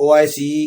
OIC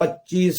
25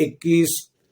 21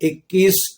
21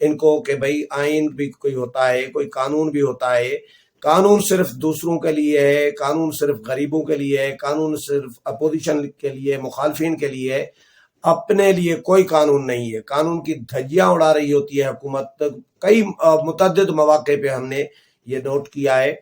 ان کو کہ بھائی آئین بھی کوئی ہوتا ہے، کوئی قانون بھی ہوتا ہے، قانون صرف دوسروں کے لیے ہے، قانون صرف غریبوں کے لیے ہے، قانون صرف اپوزیشن کے لیے، مخالفین کے لیے ہے، اپنے لیے کوئی قانون نہیں ہے۔ قانون کی دھجیاں اڑا رہی ہوتی ہے حکومت، کئی متعدد مواقع پہ ہم نے یہ نوٹ کیا ہے۔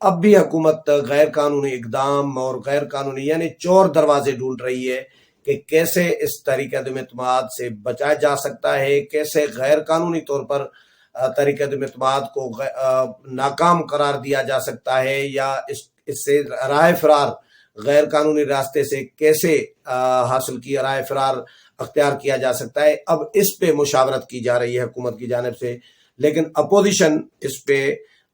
اب بھی حکومت غیر قانونی اقدام اور غیر قانونی یعنی چور دروازے ڈھونڈ رہی ہے کہ کیسے اس تحریک عدم اعتماد سے بچایا جا سکتا ہے، کیسے غیر قانونی طور پر تحریک عدم اعتماد کو ناکام قرار دیا جا سکتا ہے، یا اس سے راہ فرار غیر قانونی راستے سے کیسے حاصل کی راہ فرار اختیار کیا جا سکتا ہے۔ اب اس پہ مشاورت کی جا رہی ہے حکومت کی جانب سے، لیکن اپوزیشن اس پہ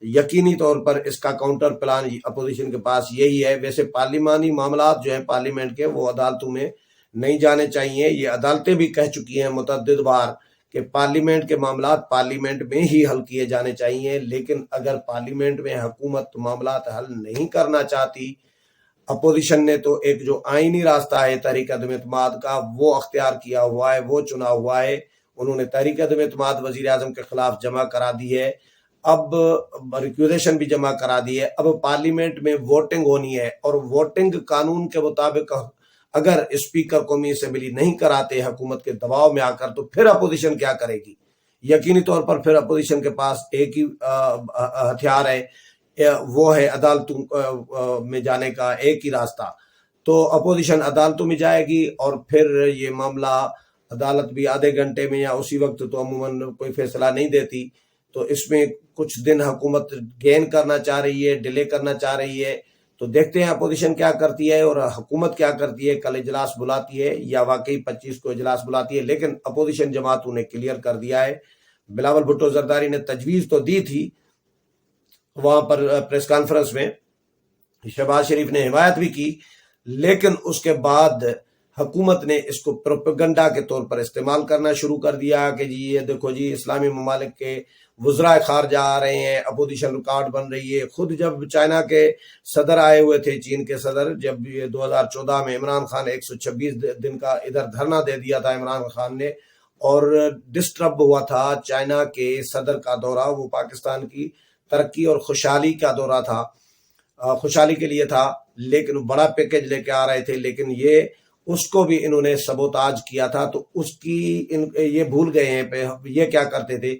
یقینی طور پر اس کا کاؤنٹر پلان اپوزیشن کے پاس یہی ہے۔ ویسے پارلیمانی معاملات جو ہیں پارلیمنٹ کے، وہ عدالتوں میں نہیں جانے چاہیے۔ یہ عدالتیں بھی کہہ چکی ہیں متعدد بار کہ پارلیمنٹ کے معاملات پارلیمنٹ میں ہی حل کیے جانے چاہیے، لیکن اگر پارلیمنٹ میں حکومت معاملات حل نہیں کرنا چاہتی، اپوزیشن نے تو ایک جو آئینی راستہ ہے تحریک عدم اعتماد کا وہ اختیار کیا ہوا ہے، وہ چنا ہوا ہے۔ انہوں نے تحریک عدم اعتماد وزیر اعظم کے خلاف جمع کرا دی ہے، اب ریکویزیشن بھی جمع کرا دی ہے، اب پارلیمنٹ میں ووٹنگ ہونی ہے، اور ووٹنگ قانون کے مطابق اگر اسپیکر قومی اسمبلی نہیں کراتے حکومت کے دباؤ میں آ کر، تو پھر اپوزیشن کیا کرے گی؟ یقینی طور پر پھر اپوزیشن کے پاس ایک ہی ہتھیار ہے، وہ ہے عدالتوں میں جانے کا ایک ہی راستہ۔ تو اپوزیشن عدالتوں میں جائے گی، اور پھر یہ معاملہ عدالت بھی آدھے گھنٹے میں یا اسی وقت تو عموماً کوئی فیصلہ نہیں دیتی، تو اس میں کچھ دن حکومت گین کرنا چاہ رہی ہے، ڈیلے کرنا چاہ رہی ہے۔ تو دیکھتے ہیں اپوزیشن کیا کرتی ہے اور حکومت کیا کرتی ہے، کل اجلاس بلاتی ہے یا واقعی 25 کو اجلاس بلاتی ہے۔ لیکن اپوزیشن جماعتوں نے کلیئر کر دیا ہے، بلاول بھٹو زرداری نے تجویز تو دی تھی وہاں پر پریس کانفرنس میں، شہباز شریف نے حمایت بھی کی، لیکن اس کے بعد حکومت نے اس کو پروپیگنڈا کے طور پر استعمال کرنا شروع کر دیا کہ جی یہ دیکھو جی اسلامی ممالک کے وزراء خارجہ آ رہے ہیں، اپوزیشن رکاوٹ بن رہی ہے۔ خود جب چائنا کے صدر آئے ہوئے تھے، چین کے صدر، جب یہ 2014 میں عمران خان 126 دن کا ادھر دھرنا دے دیا تھا عمران خان نے، اور ڈسٹرب ہوا تھا چائنا کے صدر کا دورہ، وہ پاکستان کی ترقی اور خوشحالی کا دورہ تھا، خوشحالی کے لیے تھا، لیکن بڑا پیکج لے کے آ رہے تھے، لیکن یہ اس کو بھی انہوں نے سبوتاج کیا تھا۔ تو اس کی یہ بھول گئے ہیں یہ کیا کرتے تھے۔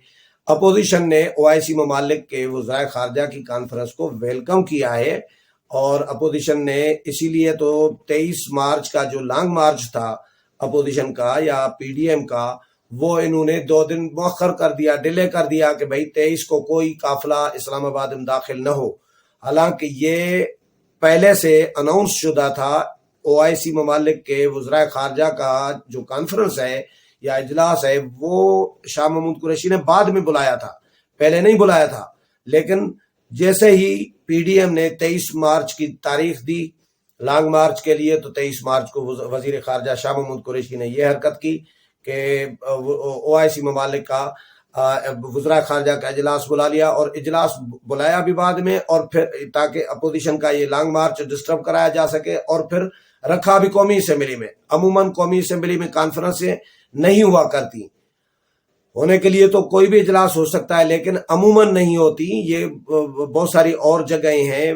اپوزیشن نے OIC ممالک کے وزرائے خارجہ کی کانفرنس کو ویلکم کیا ہے، اور اپوزیشن نے اسی لیے تو 23 مارچ کا جو لانگ مارچ تھا اپوزیشن کا یا PDM کا، وہ انہوں نے 2 دن مؤخر کر دیا، ڈیلے کر دیا کہ بھائی 23 کو کوئی قافلہ اسلام آباد میں داخل نہ ہو۔ حالانکہ یہ پہلے سے اناؤنس شدہ تھا۔ OIC ممالک کے وزرائے خارجہ کا جو کانفرنس ہے یا اجلاس ہے، وہ شاہ محمود قریشی نے بعد میں بلایا تھا، پہلے نہیں بلایا تھا، لیکن جیسے ہی PDM نے 23 مارچ کی تاریخ دی لانگ مارچ کے لیے، تو 23 مارچ کو وزیر خارجہ شاہ محمود قریشی نے یہ حرکت کی کہ OIC ممالک کا وزرائے خارجہ کا اجلاس بلا لیا، اور اجلاس بلایا بھی بعد میں، اور پھر تاکہ اپوزیشن کا یہ لانگ مارچ ڈسٹرب کرایا جا سکے، اور پھر رکھا بھی قومی اسمبلی میں۔ عموماً قومی اسمبلی میں کانفرنسیں نہیں ہوا کرتی، ہونے کے لیے تو کوئی بھی اجلاس ہو سکتا ہے، لیکن عموماً نہیں ہوتی۔ یہ بہت ساری اور جگہیں ہیں،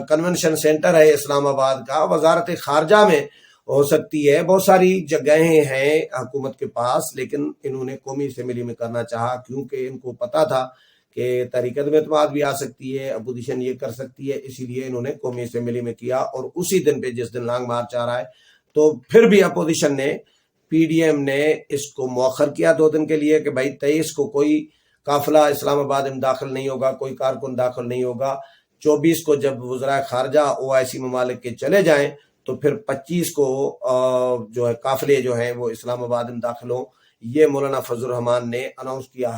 کنونشن سینٹر ہے اسلام آباد کا، وزارت خارجہ میں ہو سکتی ہے، بہت ساری جگہیں ہیں حکومت کے پاس، لیکن انہوں نے قومی اسمبلی میں کرنا چاہا، کیونکہ ان کو پتا تھا کہ تحریک عدم اعتماد بھی آ سکتی ہے، اپوزیشن یہ کر سکتی ہے، اسی لیے انہوں نے قومی اسمبلی میں کیا۔ اور اسی دن پہ جس دن لانگ مارچ آ رہا ہے، تو پھر بھی اپوزیشن نے PDM نے اس کو مؤخر کیا 2 دن کے لیے کہ بھائی 23 کو کوئی قافلہ اسلام آباد میں داخل نہیں ہوگا، کوئی کارکن داخل نہیں ہوگا۔ 24 کو جب وزرائے خارجہ OIC ممالک کے چلے جائیں، تو پھر 25 کو جو ہے قافلے جو ہیں وہ اسلام آباد میں داخل ہوں۔ یہ مولانا فضل الرحمان نے اناؤنس کیا۔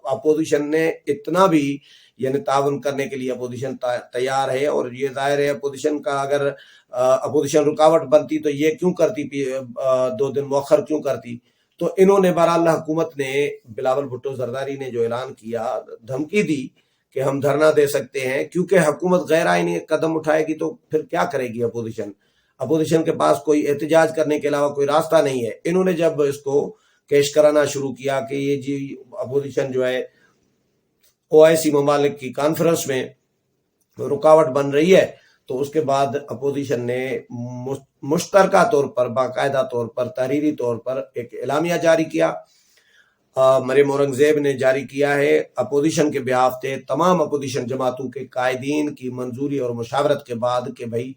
اپوزیشن نے اتنا بھی یعنی تعاون کرنے کے لیے اپوزیشن تیار ہے، اور یہ ظاہر ہے اپوزیشن کا اگر اپوزیشن رکاوٹ بنتی تو یہ کیوں کرتی 2 دن مؤخر کیوں کرتی۔ تو انہوں نے بہرحال حکومت نے بلاول بھٹو زرداری نے جو اعلان کیا، دھمکی دی کہ ہم دھرنا دے سکتے ہیں، کیونکہ حکومت غیر آئینی قدم اٹھائے گی تو پھر کیا کرے گی اپوزیشن کے پاس کوئی احتجاج کرنے کے علاوہ کوئی راستہ نہیں ہے۔ انہوں نے جب اس کو پیش کرانا شروع کیا کہ یہ جی اپوزیشن جو ہے OIC ممالک کی کانفرنس میں رکاوٹ بن رہی ہے، تو اس کے بعد اپوزیشن نے مشترکہ طور پر، باقاعدہ طور پر، تحریری طور پر ایک اعلامیہ جاری کیا۔ مریم اورنگزیب نے جاری کیا ہے اپوزیشن کے بیہاف سے تمام اپوزیشن جماعتوں کے قائدین کی منظوری اور مشاورت کے بعد کہ بھائی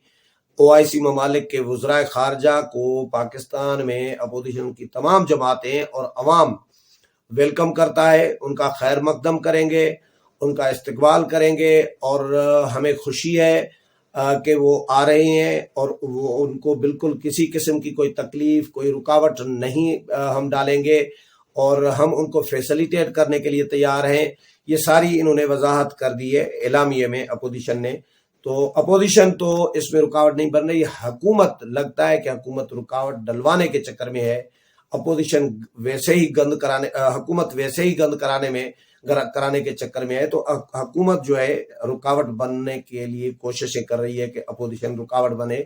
OIC ممالک کے وزرائے خارجہ کو پاکستان میں اپوزیشن کی تمام جماعتیں اور عوام ویلکم کرتا ہے، ان کا خیر مقدم کریں گے، ان کا استقبال کریں گے، اور ہمیں خوشی ہے کہ وہ آ رہے ہیں، اور وہ ان کو بالکل کسی قسم کی کوئی تکلیف، کوئی رکاوٹ نہیں ہم ڈالیں گے، اور ہم ان کو فیسلیٹیٹ کرنے کے لیے تیار ہیں۔ یہ ساری انہوں نے وضاحت کر دی ہے اعلامیے میں اپوزیشن نے۔ تو اپوزیشن تو اس میں رکاوٹ نہیں بن رہی، حکومت لگتا ہے کہ حکومت رکاوٹ ڈلوانے کے چکر میں ہے، اپوزیشن ویسے ہی حکومت ویسے ہی گند کرانے کے چکر میں ہے، تو حکومت جو ہے رکاوٹ بننے کے لیے کوششیں کر رہی ہے کہ اپوزیشن رکاوٹ بنے،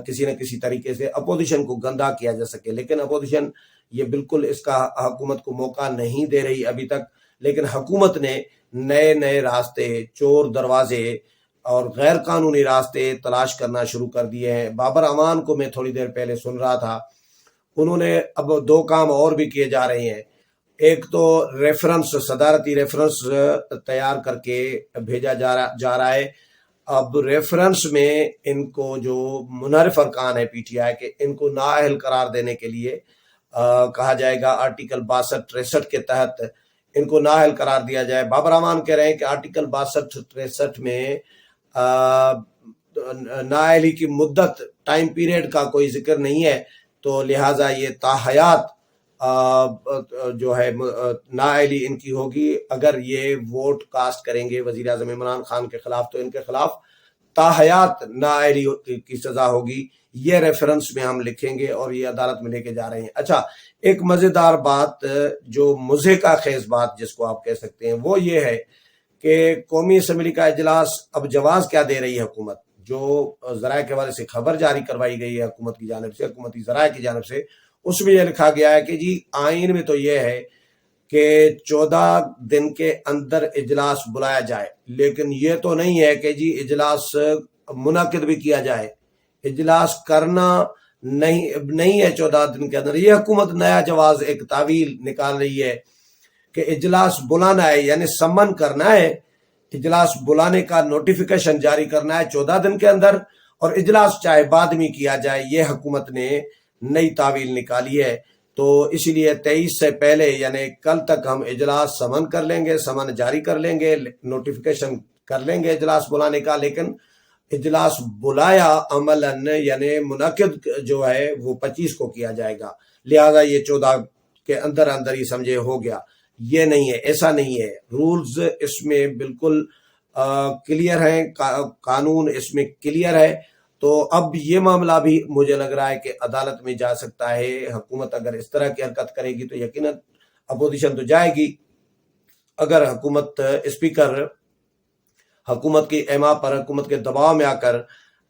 کسی نہ کسی طریقے سے اپوزیشن کو گندا کیا جا سکے، لیکن اپوزیشن یہ بالکل اس کا حکومت کو موقع نہیں دے رہی ابھی تک۔ لیکن حکومت نے نئے راستے، چور دروازے اور غیر قانونی راستے تلاش کرنا شروع کر دیے ہیں۔ بابر امان کو میں تھوڑی دیر پہلے سن رہا تھا، انہوں نے اب 2 کام اور بھی کیے جا رہے ہیں۔ ایک تو صدارتی ریفرنس تیار کر کے بھیجا جا رہا ہے۔ اب ریفرنس میں ان کو جو منحرف ارکان ہے PTI کے، ان کو نااہل قرار دینے کے لیے کہا جائے گا، آرٹیکل 62-63 کے تحت ان کو نااہل قرار دیا جائے۔ بابر امان کہہ رہے ہیں کہ آرٹیکل 62-63 میں نااہلی کی مدت، ٹائم پیریڈ کا کوئی ذکر نہیں ہے، تو لہٰذا یہ تاحیات جو ہے نااہلی ان کی ہوگی۔ اگر یہ ووٹ کاسٹ کریں گے وزیر اعظم عمران خان کے خلاف، تو ان کے خلاف تاحیات نااہلی کی سزا ہوگی۔ یہ ریفرنس میں ہم لکھیں گے اور یہ عدالت میں لے کے جا رہے ہیں۔ اچھا، ایک مزیدار بات، جو مضحکہ خیز بات جس کو آپ کہہ سکتے ہیں، وہ یہ ہے کہ قومی اسمبلی کا اجلاس اب جواز کیا دے رہی ہے حکومت؟ جو ذرائع کے حوالے سے خبر جاری کروائی گئی ہے حکومت کی جانب سے، حکومتی ذرائع کی جانب سے، اس میں یہ لکھا گیا ہے کہ جی آئین میں تو یہ ہے کہ 14 دن کے اندر اجلاس بلایا جائے، لیکن یہ تو نہیں ہے کہ جی اجلاس منعقد بھی کیا جائے۔ اجلاس کرنا نہیں ہے 14 دن کے اندر۔ یہ حکومت نیا جواز، ایک تعویل نکال رہی ہے کہ اجلاس بلانا ہے، یعنی سمن کرنا ہے، اجلاس بلانے کا نوٹیفیکیشن جاری کرنا ہے 14 دن کے اندر، اور اجلاس چاہے بعد میں کیا جائے۔ یہ حکومت نے نئی تعویل نکالی ہے، تو اسی لیے 23 سے پہلے، یعنی کل تک ہم اجلاس سمن کر لیں گے، سمن جاری کر لیں گے، نوٹیفیکیشن کر لیں گے اجلاس بلانے کا، لیکن اجلاس بلایا عملاً یعنی منعقد جو ہے وہ 25 کو کیا جائے گا، لہذا یہ 14 کے اندر ہی سمجھے ہو گیا۔ یہ نہیں ہے، ایسا نہیں ہے، رولز اس میں بالکل کلیئر ہیں، قانون اس میں کلیئر ہے۔ تو اب یہ معاملہ بھی مجھے لگ رہا ہے کہ عدالت میں جا سکتا ہے۔ حکومت اگر اس طرح کی حرکت کرے گی تو یقیناً اپوزیشن تو جائے گی۔ اگر حکومت، اسپیکر حکومت کی ایما پر، حکومت کے دباؤ میں آ کر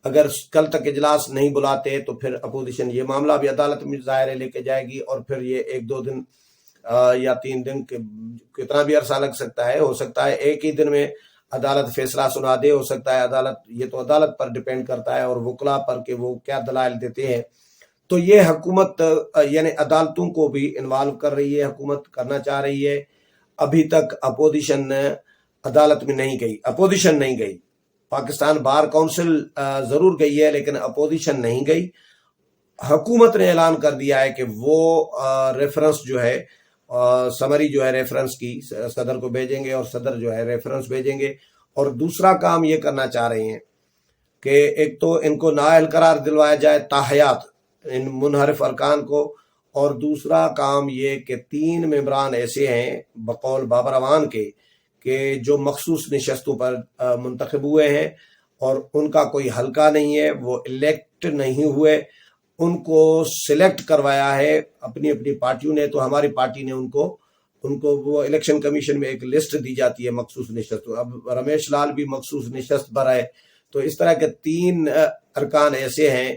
اگر کل تک اجلاس نہیں بلاتے، تو پھر اپوزیشن یہ معاملہ بھی عدالت میں ظاہر لے کے جائے گی، اور پھر یہ 1-2 دن یا 3 دن کتنا بھی عرصہ لگ سکتا ہے، ہو سکتا ہے ایک ہی دن میں عدالت فیصلہ سنا دے، ہو سکتا ہے عدالت، یہ تو عدالت پر ڈیپینڈ کرتا ہے اور وکلا پر کہ وہ کیا دلائل دیتے ہیں۔ تو یہ حکومت یعنی عدالتوں کو بھی انوالو کر رہی ہے، حکومت کرنا چاہ رہی ہے۔ ابھی تک اپوزیشن عدالت میں نہیں گئی، اپوزیشن نہیں گئی، پاکستان بار کونسل ضرور گئی ہے لیکن اپوزیشن نہیں گئی۔ حکومت نے اعلان کر دیا ہے کہ وہ ریفرنس جو ہے، سمری جو ہے ریفرنس کی، صدر کو بھیجیں گے اور صدر جو ہے ریفرنس بھیجیں گے۔ اور دوسرا کام یہ کرنا چاہ رہے ہیں کہ ایک تو ان کو نااہل قرار دلوایا جائے تاحیات ان منحرف ارکان کو، اور دوسرا کام یہ کہ 3 ممبران ایسے ہیں بقول بابر امان کے کہ جو مخصوص نشستوں پر منتخب ہوئے ہیں اور ان کا کوئی حلقہ نہیں ہے، وہ الیکٹ نہیں ہوئے، ان کو سلیکٹ کروایا ہے اپنی پارٹیوں نے۔ تو ہماری پارٹی نے ان کو وہ الیکشن کمیشن میں ایک لسٹ دی جاتی ہے مخصوص نشستوں، اب رمیش لال بھی مخصوص نشست پر ہے۔ تو اس طرح کے 3 ارکان ایسے ہیں